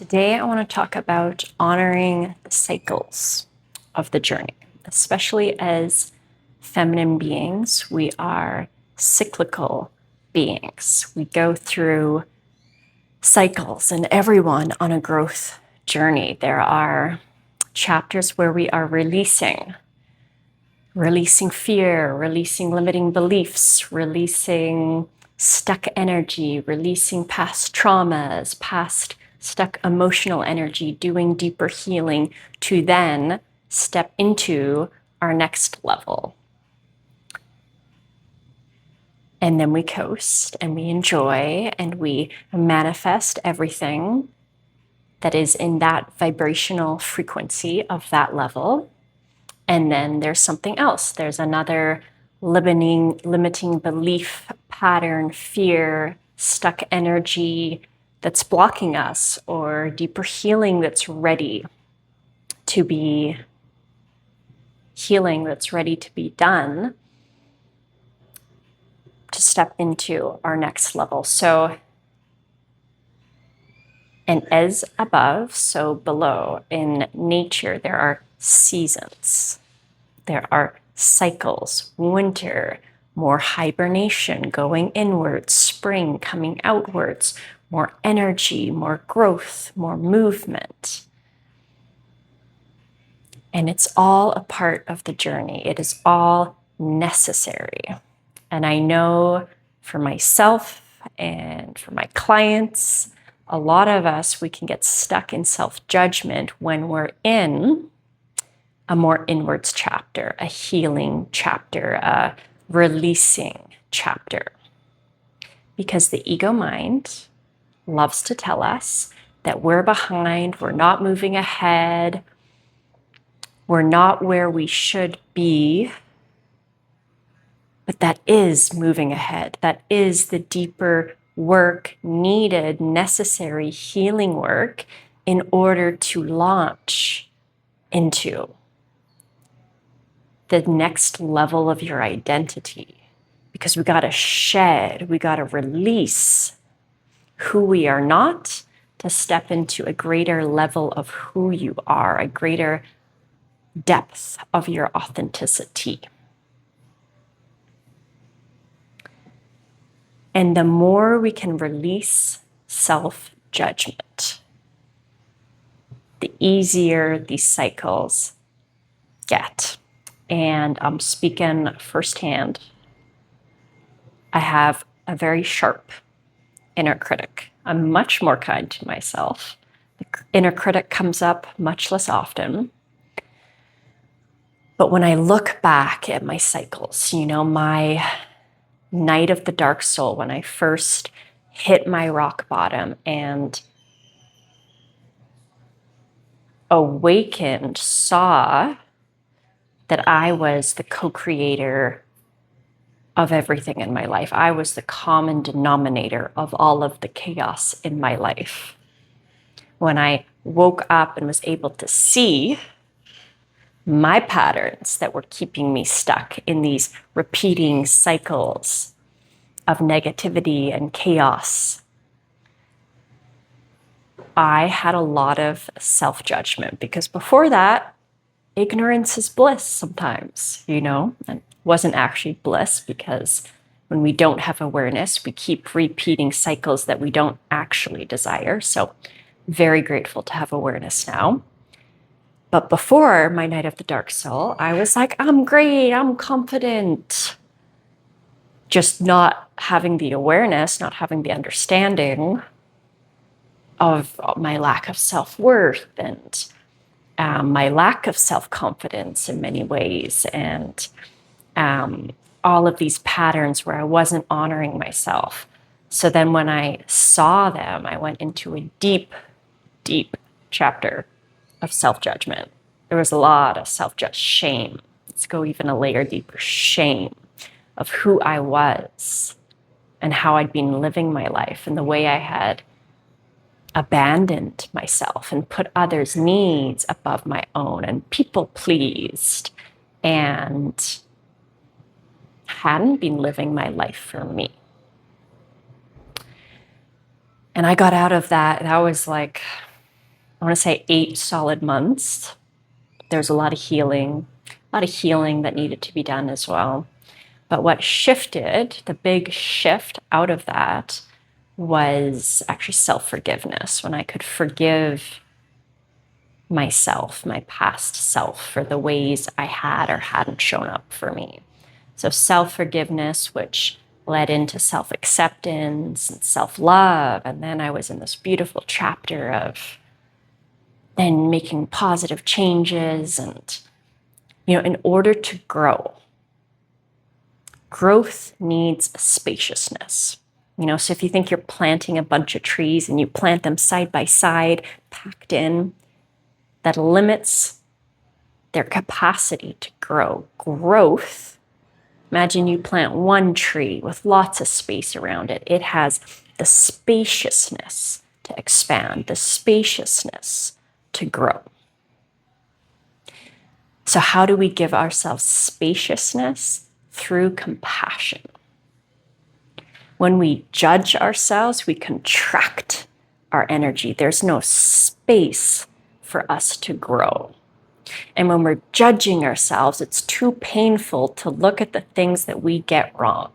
Today, I want to talk about honoring the cycles of the journey, especially as feminine beings. We are cyclical beings. We go through cycles, and everyone on a growth journey. There are chapters where we are releasing fear, releasing limiting beliefs, releasing stuck energy, releasing past traumas, past stuck emotional energy, doing deeper healing to then step into our next level. And then we coast and we enjoy and we manifest everything that is in that vibrational frequency of that level. And then there's something else. There's another limiting belief pattern, fear, stuck energy that's blocking us, or deeper healing that's ready to be done to step into our next level. So, and as above, so below. In nature, there are seasons. There are cycles, winter, more hibernation, going inwards, spring, coming outwards, more energy, more growth, more movement. And it's all a part of the journey. It is all necessary. And I know for myself and for my clients, a lot of us, we can get stuck in self-judgment when we're in a more inwards chapter, a healing chapter, a releasing chapter. Because the ego mind loves to tell us that we're behind, we're not moving ahead, we're not where we should be. But that is moving ahead. That is the deeper work needed, necessary healing work in order to launch into the next level of your identity. Because we got to shed, we got to release who we are not to step into a greater level of who you are, a greater depth of your authenticity. And the more we can release self-judgment, the easier these cycles get. And I'm speaking firsthand. I have a very sharp inner critic. I'm much more kind to myself. The inner critic comes up much less often. But when I look back at my cycles, my night of the dark soul, when I first hit my rock bottom and awakened, saw that I was the co-creator of everything in my life. I was the common denominator of all of the chaos in my life. When I woke up and was able to see my patterns that were keeping me stuck in these repeating cycles of negativity and chaos, I had a lot of self-judgment, because before that, ignorance is bliss sometimes, and it wasn't actually bliss, because when we don't have awareness, we keep repeating cycles that we don't actually desire. So very grateful to have awareness now. But before my night of the dark soul, I was like, I'm great, I'm confident. Just not having the awareness, not having the understanding of my lack of self-worth and my lack of self-confidence in many ways, and all of these patterns where I wasn't honoring myself. So then when I saw them, I went into a deep, deep chapter of self-judgment. There was a lot of shame. Let's go even a layer deeper. Shame of who I was and how I'd been living my life, and the way I had abandoned myself and put others' needs above my own and people pleased and hadn't been living my life for me. And I got out of that, and I was like, I want to say 8 solid months. There was a lot of healing that needed to be done as well. But what shifted, the big shift out of that, was actually self-forgiveness, when I could forgive myself, my past self, for the ways I had or hadn't shown up for me. So self-forgiveness, which led into self-acceptance and self-love. And then I was in this beautiful chapter of then making positive changes. And, in order to grow, growth needs spaciousness. So if you think you're planting a bunch of trees and you plant them side by side, packed in, that limits their capacity to grow. Growth, imagine you plant one tree with lots of space around it. It has the spaciousness to expand, the spaciousness to grow. So how do we give ourselves spaciousness? Through compassion. When we judge ourselves, we contract our energy. There's no space for us to grow. And when we're judging ourselves, it's too painful to look at the things that we get wrong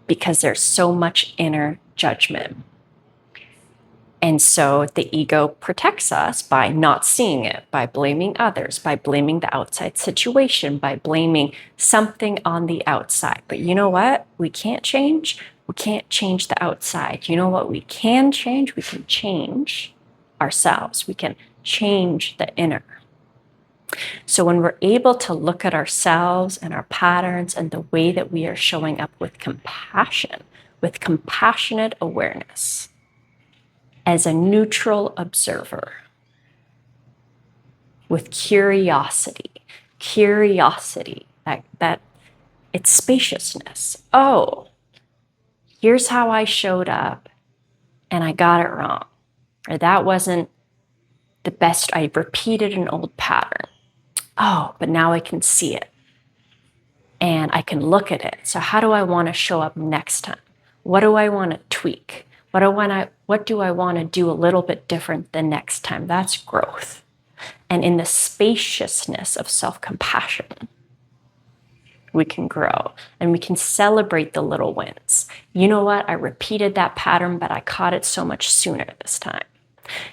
because there's so much inner judgment. And so the ego protects us by not seeing it, by blaming others, by blaming the outside situation, by blaming something on the outside. But you know what? We can't change. We can't change the outside. You know what we can change? We can change ourselves. We can change the inner. So when we're able to look at ourselves and our patterns and the way that we are showing up with compassion, with compassionate awareness, as a neutral observer, with curiosity, that it's spaciousness. Oh, here's how I showed up and I got it wrong. Or that wasn't the best. I repeated an old pattern. Oh, but now I can see it and I can look at it. So how do I want to show up next time? What do I want to tweak? What do I want to do a little bit different the next time? That's growth. And in the spaciousness of self-compassion, we can grow and we can celebrate the little wins. You know what? I repeated that pattern, but I caught it so much sooner this time.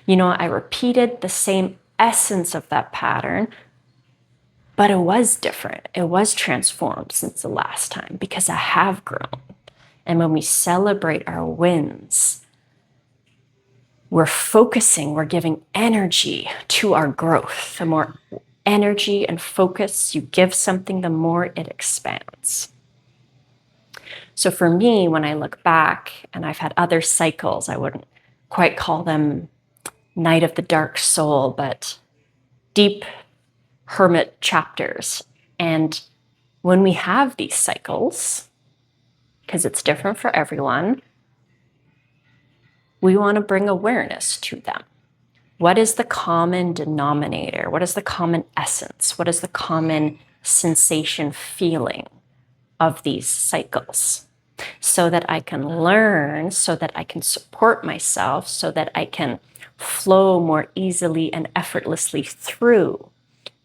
I repeated the same essence of that pattern, but it was different. It was transformed since the last time because I have grown. And when we celebrate our wins, we're focusing, we're giving energy to our growth. The more energy and focus you give something, the more it expands. So for me, when I look back, and I've had other cycles, I wouldn't quite call them night of the dark soul, but deep hermit chapters. And when we have these cycles, because it's different for everyone, we want to bring awareness to them. What is the common denominator? What is the common essence? What is the common sensation, feeling of these cycles? So that I can learn, so that I can support myself, so that I can flow more easily and effortlessly through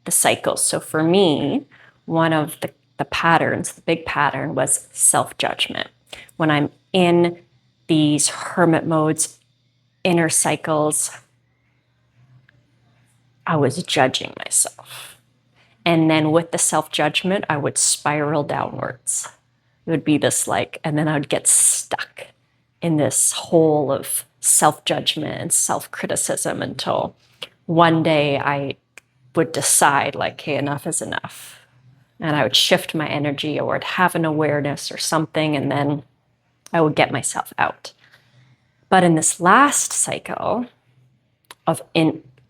the cycles. So for me, one of the patterns, the big pattern, was self-judgment. When I'm in these hermit modes, inner cycles, I was judging myself. And then with the self-judgment, I would spiral downwards. It would be this and then I would get stuck in this hole of self-judgment and self-criticism until one day I would decide hey, enough is enough. And I would shift my energy or I'd have an awareness or something, and then I would get myself out. But in this last cycle of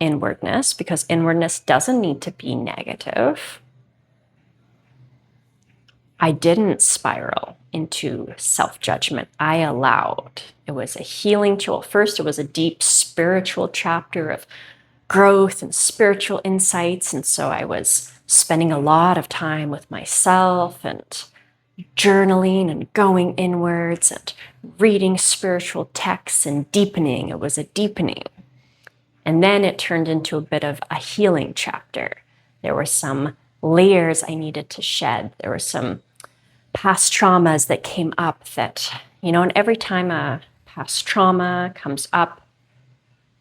inwardness, because inwardness doesn't need to be negative, I didn't spiral into self-judgment. I allowed. It was a healing tool. First, it was a deep spiritual chapter of growth and spiritual insights. And so I was spending a lot of time with myself and journaling and going inwards and reading spiritual texts and deepening. It was a deepening. And then it turned into a bit of a healing chapter. There were some layers I needed to shed. There were some past traumas that came up that, and every time a past trauma comes up,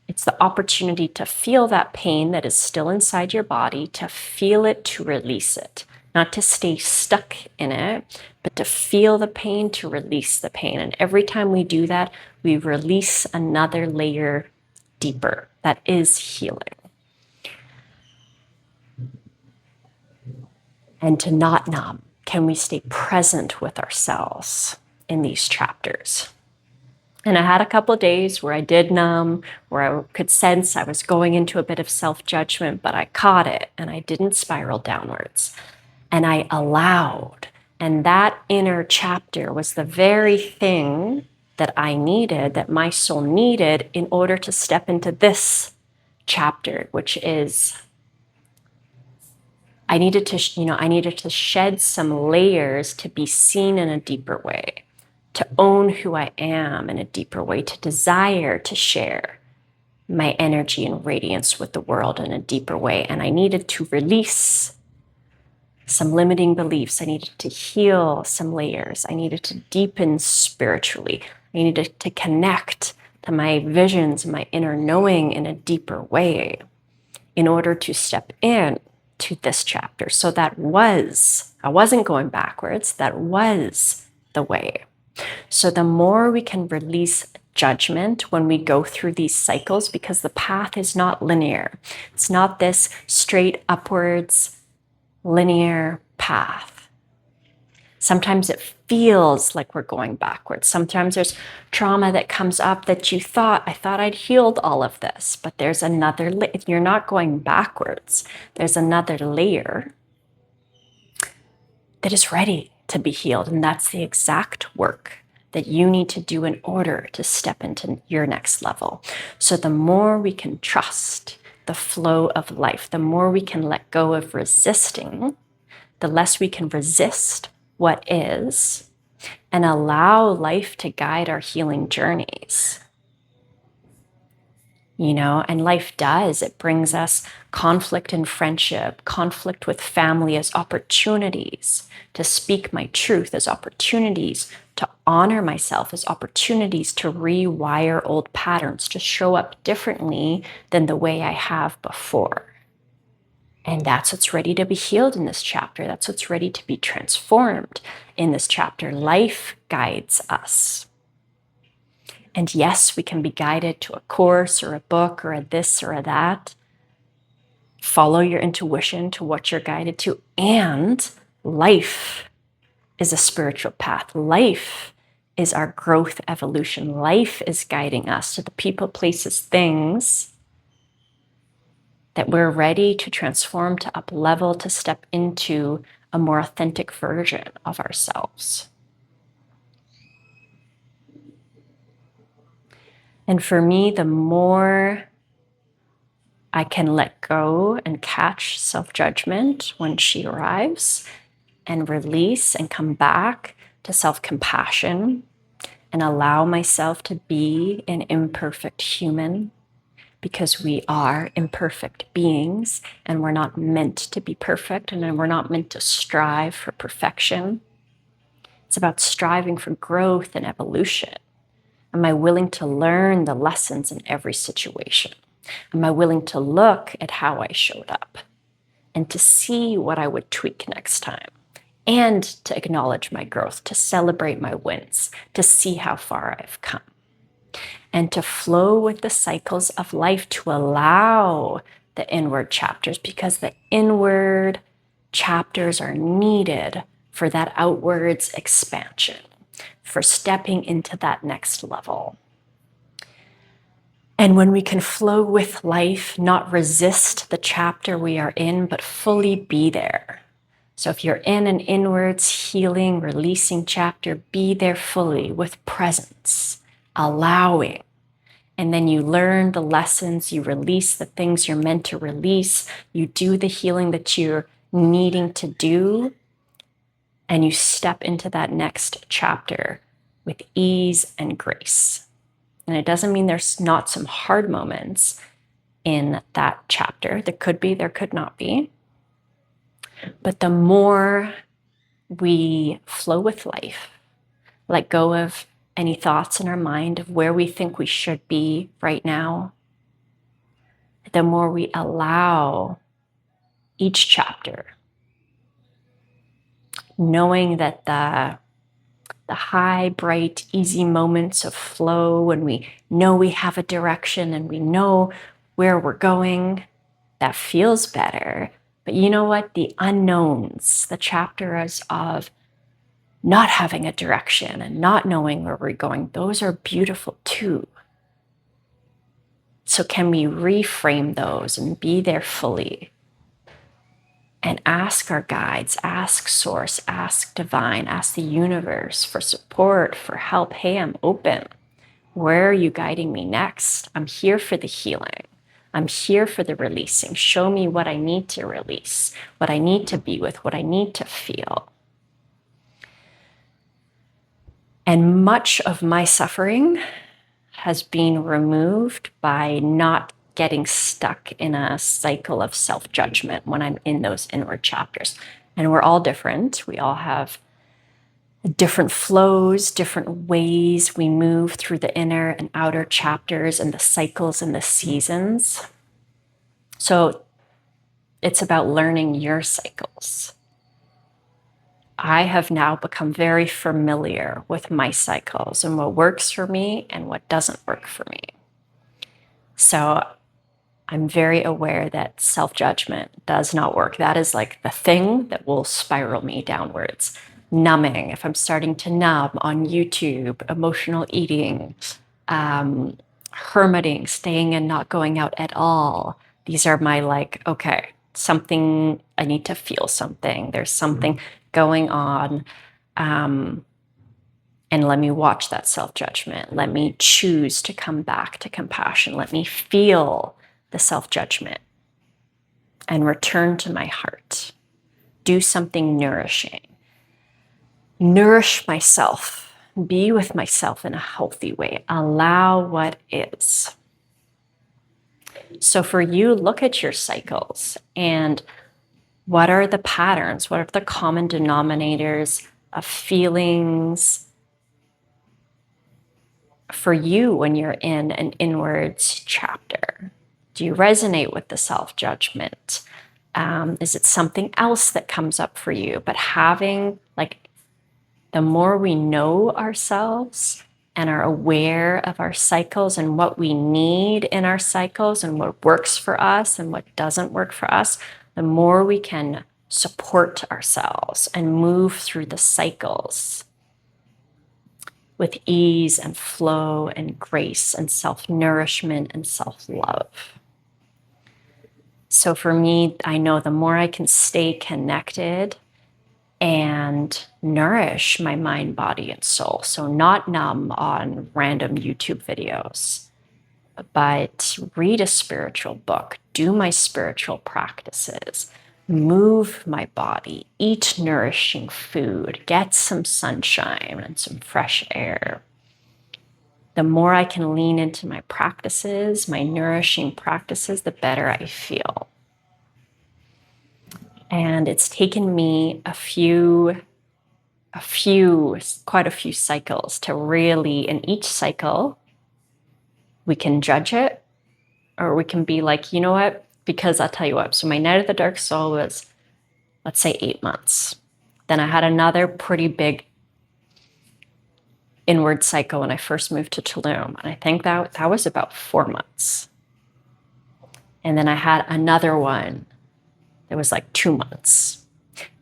it's the opportunity to feel that pain that is still inside your body, to feel it, to release it, not to stay stuck in it, but to feel the pain, to release the pain. And every time we do that, we release another layer deeper that is healing. And to not numb, can we stay present with ourselves in these chapters? And I had a couple of days where I did numb, where I could sense I was going into a bit of self-judgment, but I caught it and I didn't spiral downwards. And I allowed. And that inner chapter was the very thing that I needed, that my soul needed in order to step into this chapter, which is I needed to shed some layers to be seen in a deeper way, to own who I am in a deeper way, to desire to share my energy and radiance with the world in a deeper way. And I needed to release some limiting beliefs. I needed to heal some layers. I needed to deepen spiritually. I needed to connect to my visions, my inner knowing in a deeper way in order to step in to this chapter. So I wasn't going backwards, that was the way. So the more we can release judgment when we go through these cycles, because the path is not linear. It's not this straight upwards linear path. Sometimes it feels like we're going backwards. Sometimes there's trauma that comes up that I thought I'd healed all of this, but there's another, you're not going backwards. There's another layer that is ready to be healed. And that's the exact work that you need to do in order to step into your next level. So the more we can trust the flow of life, the more we can let go of resisting, the less we can resist what is, and allow life to guide our healing journeys. And life does. It brings us conflict in friendship, conflict with family as opportunities to speak my truth, as opportunities to honor myself, as opportunities to rewire old patterns, to show up differently than the way I have before. And that's what's ready to be healed in this chapter. That's what's ready to be transformed in this chapter. Life guides us. And yes, we can be guided to a course or a book or a this or a that. Follow your intuition to what you're guided to. And life is a spiritual path. Life is our growth evolution. Life is guiding us to the people, places, things that we're ready to transform, to up-level, to step into a more authentic version of ourselves. And for me, the more I can let go and catch self-judgment when she arrives, and release and come back to self-compassion and allow myself to be an imperfect human, because we are imperfect beings and we're not meant to be perfect, and we're not meant to strive for perfection. It's about striving for growth and evolution. Am I willing to learn the lessons in every situation? Am I willing to look at how I showed up and to see what I would tweak next time, and to acknowledge my growth, to celebrate my wins, to see how far I've come, and to flow with the cycles of life, to allow the inward chapters, because the inward chapters are needed for that outwards expansion, for stepping into that next level. And when we can flow with life, not resist the chapter we are in, but fully be there. So if you're in an inwards healing, releasing chapter, be there fully with presence, allowing. And then you learn the lessons, you release the things you're meant to release, you do the healing that you're needing to do, and you step into that next chapter with ease and grace. And it doesn't mean there's not some hard moments, in that chapter. There could be, there could not be. But the more we flow with life, let go of any thoughts in our mind of where we think we should be right now, the more we allow each chapter, knowing that the high, bright, easy moments of flow when we know we have a direction and we know where we're going, that feels better. But you know what? The unknowns, the chapters of not having a direction and not knowing where we're going, those are beautiful too. So can we reframe those and be there fully? And ask our guides, ask source, ask divine, ask the universe for support, for help. Hey, I'm open. Where are you guiding me next? I'm here for the healing. I'm here for the releasing. Show me what I need to release, what I need to be with, what I need to feel. And much of my suffering has been removed by not getting stuck in a cycle of self-judgment when I'm in those inward chapters. And we're all different. We all have different flows, different ways we move through the inner and outer chapters and the cycles and the seasons. So it's about learning your cycles. I have now become very familiar with my cycles and what works for me and what doesn't work for me. So I'm very aware that self-judgment does not work. That is like the thing that will spiral me downwards. Numbing, if I'm starting to numb on YouTube, emotional eating, hermiting, staying and not going out at all. These are my okay, something, I need to feel something. There's something going on. And let me watch that self-judgment. Let me choose to come back to compassion. Let me feel the self-judgment and return to my heart. Do something nourishing. Nourish myself. Be with myself in a healthy way. Allow what is. So for you, look at your cycles and what are the patterns? What are the common denominators of feelings for you when you're in an inwards chapter? Do you resonate with the self-judgment? Is it something else that comes up for you? But having the more we know ourselves and are aware of our cycles and what we need in our cycles and what works for us and what doesn't work for us, the more we can support ourselves and move through the cycles with ease and flow and grace and self-nourishment and self-love. So for me, I know the more I can stay connected and nourish my mind, body, and soul. So not numb on random YouTube videos, but read a spiritual book, do my spiritual practices, move my body, eat nourishing food, get some sunshine and some fresh air. The more I can lean into my practices, my nourishing practices, the better I feel. And it's taken me quite a few cycles to really, in each cycle, we can judge it or we can be like, you know what? Because I'll tell you what, so my Night of the Dark Soul was, let's say 8 months. Then I had another pretty big inward cycle when I first moved to Tulum. And I think that was about 4 months. And then I had another one that was 2 months.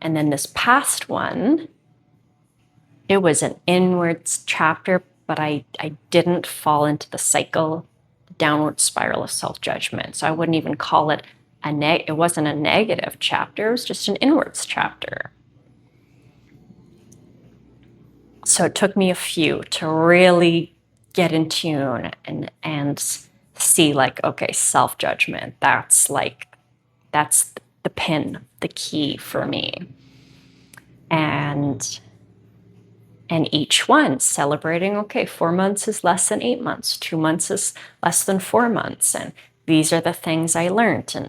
And then this past one, it was an inwards chapter, but I didn't fall into the cycle, the downward spiral of self-judgment. So I wouldn't even call it it wasn't a negative chapter, it was just an inwards chapter. So it took me a few to really get in tune and see okay, self-judgment, that's the pin, the key for me. And each one celebrating, okay, 4 months is less than 8 months, 2 months is less than 4 months, and these are the things I learned. So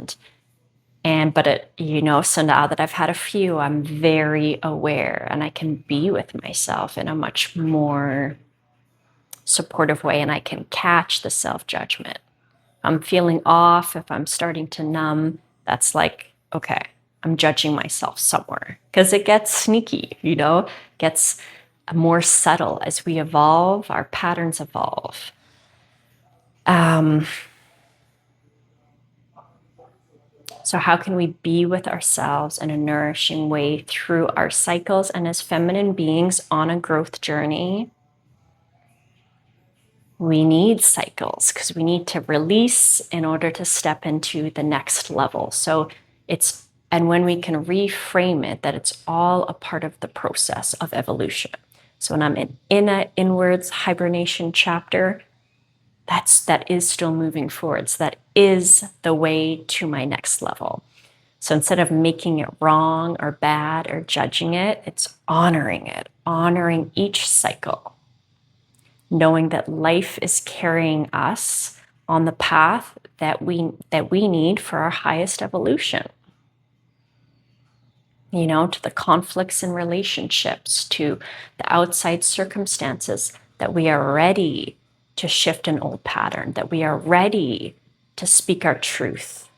now that I've had a few, I'm very aware and I can be with myself in a much more supportive way, and I can catch the self-judgment. I'm feeling off, if I'm starting to numb, that's like, okay, I'm judging myself somewhere, because it gets sneaky, gets more subtle as we evolve, our patterns evolve. So how can we be with ourselves in a nourishing way through our cycles and as feminine beings on a growth journey? We need cycles because we need to release in order to step into the next level. And when we can reframe it, that it's all a part of the process of evolution. So when I'm in an inwards hibernation chapter, that is still moving forwards. That is the way to my next level. So instead of making it wrong or bad or judging it, it's honoring each cycle, knowing that life is carrying us on the path that we need for our highest evolution. To the conflicts in relationships, to the outside circumstances, that we are ready to shift an old pattern, that we are ready to speak our truth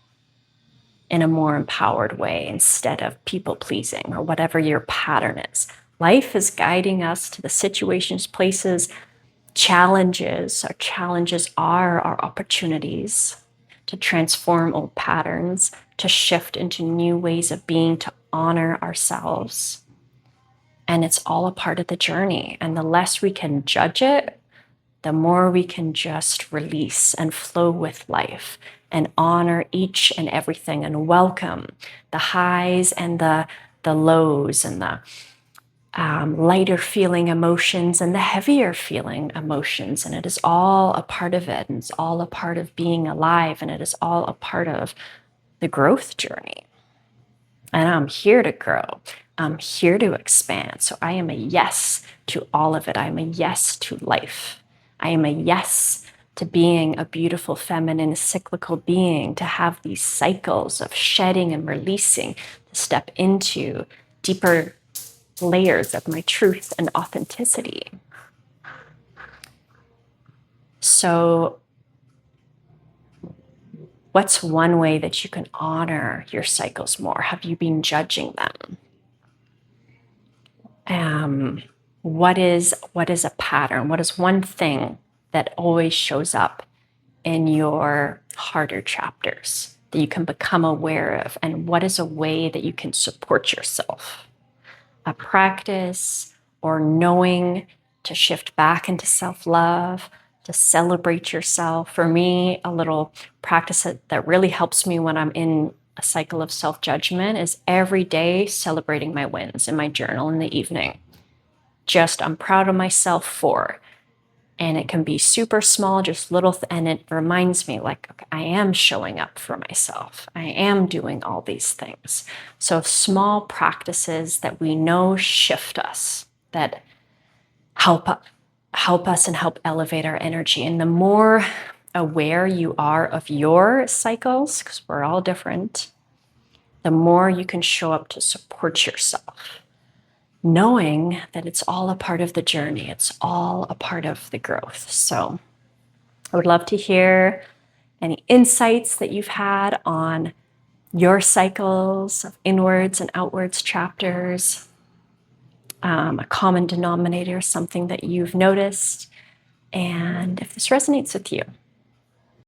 in a more empowered way instead of people pleasing or whatever your pattern is. Life is guiding us to the situations, places, challenges. Our challenges are our opportunities to transform old patterns, to shift into new ways of being, to honor ourselves. And it's all a part of the journey. And the less we can judge it, the more we can just release and flow with life and honor each and everything and welcome the highs and the lows and the lighter feeling emotions and the heavier feeling emotions. And it is all a part of it. And it's all a part of being alive. And it is all a part of the growth journey. And I'm here to grow. I'm here to expand. So I am a yes to all of it. I'm a yes to life. I am a yes to being a beautiful, feminine, cyclical being, to have these cycles of shedding and releasing, to step into deeper layers of my truth and authenticity. So, what's one way that you can honor your cycles more? Have you been judging them? What is a pattern? What is one thing that always shows up in your harder chapters that you can become aware of? And what is a way that you can support yourself? A practice or knowing to shift back into self-love, to celebrate yourself. For me, a little practice that really helps me when I'm in a cycle of self-judgment is every day celebrating my wins in my journal in the evening. Just, I'm proud of myself for. And it can be super small, just little, and it reminds me like, okay, I am showing up for myself. I am doing all these things. So small practices that we know shift us, that help us and help elevate our energy. And the more aware you are of your cycles, because we're all different, the more you can show up to support yourself, knowing that it's all a part of the journey. It's all a part of the growth. So I would love to hear any insights that you've had on your cycles of inwards and outwards chapters, a common denominator, something that you've noticed. And if this resonates with you,